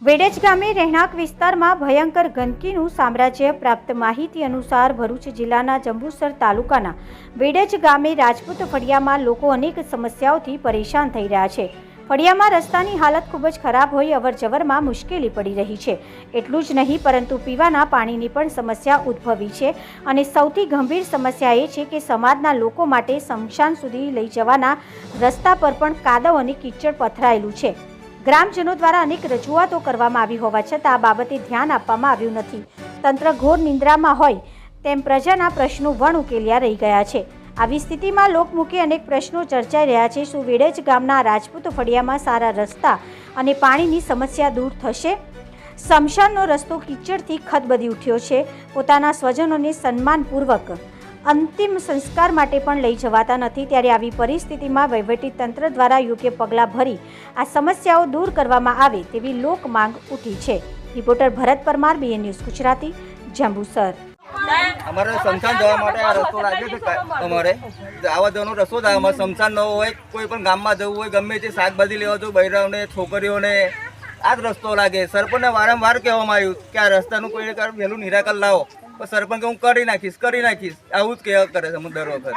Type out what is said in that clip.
વેડેજ ગામે રહેણાંક વિસ્તારમાં ભયંકર ગંદકીનું સામ્રાજ્ય. પ્રાપ્ત માહિતી અનુસાર ભરૂચ જિલ્લાના જંબુસર તાલુકાના વેડેજ ગામે રાજપૂત ફળિયામાં લોકો અનેક સમસ્યાઓથી પરેશાન થઈ રહ્યા છે. ફળિયામાં રસ્તાની હાલત ખૂબ જ ખરાબ હોઈ અવરજવરમાં મુશ્કેલી પડી રહી છે. એટલું જ નહીં પરંતુ પીવાના પાણીની પણ સમસ્યા ઉદ્ભવી છે અને સૌથી ગંભીર સમસ્યા એ છે કે સમાજના લોકો માટે સ્મશાન સુધી લઈ જવાના રસ્તા પર પણ કાદવ અને કીચડ પથરાયેલું છે. ગ્રામજનો દ્વારા અનેક રજૂઆતો કરવામાં આવી હોવા છતાં આ બાબતે ધ્યાન આપવામાં આવ્યું નથી. તંત્ર ઘોર નિંદ્રામાં હોય તેમ પ્રજાના પ્રશ્નો વણ ઉકેલ્યા રહી ગયા છે. આવી સ્થિતિમાં લોકમુખે અનેક પ્રશ્નો ચર્ચાઈ રહ્યા છે. શું વેડેજ ગામના રાજપૂત ફળિયામાં સારા રસ્તા અને પાણીની સમસ્યા દૂર થશે? સ્મશાનનો રસ્તો કીચડથી ખદબદી ઉઠ્યો છે. પોતાના સ્વજનોને સન્માનપૂર્વક અંતિમ સંસ્કાર માટે પણ લઈ જવાતા નથી. ત્યારે આવી પરિસ્થિતિમાં વહીવટી તંત્ર દ્વારા યોગ્ય પગલાં ભરી આ સમસ્યાઓ દૂર કરવામાં આવે તેવી લોક માંગ ઉઠી છે. રિપોર્ટર ભરત પરમાર, BN ન્યૂઝ ગુજરાતી, જંબુસર. અમારે સ્મશાન જવા માટે આ રસ્તો લાગે છે. અમારે આવા જવાનો રસ્તો થાય. અમારે સ્મશાન ન હોય, કોઈ પણ ગામમાં જવું હોય, ગમે તે શાકભાજી લેવા જવું, બૈરાઓને છોકરીઓને આ જ રસ્તો લાગે. સરપંચને વારંવાર કહેવામાં આવ્યું કે આ રસ્તાનું કોઈ વહેલું નિરાકરણ લાવો. પણ સરપંચ હું કરી નાખીશ આવું જ કહેવા કરે છે દર વખત.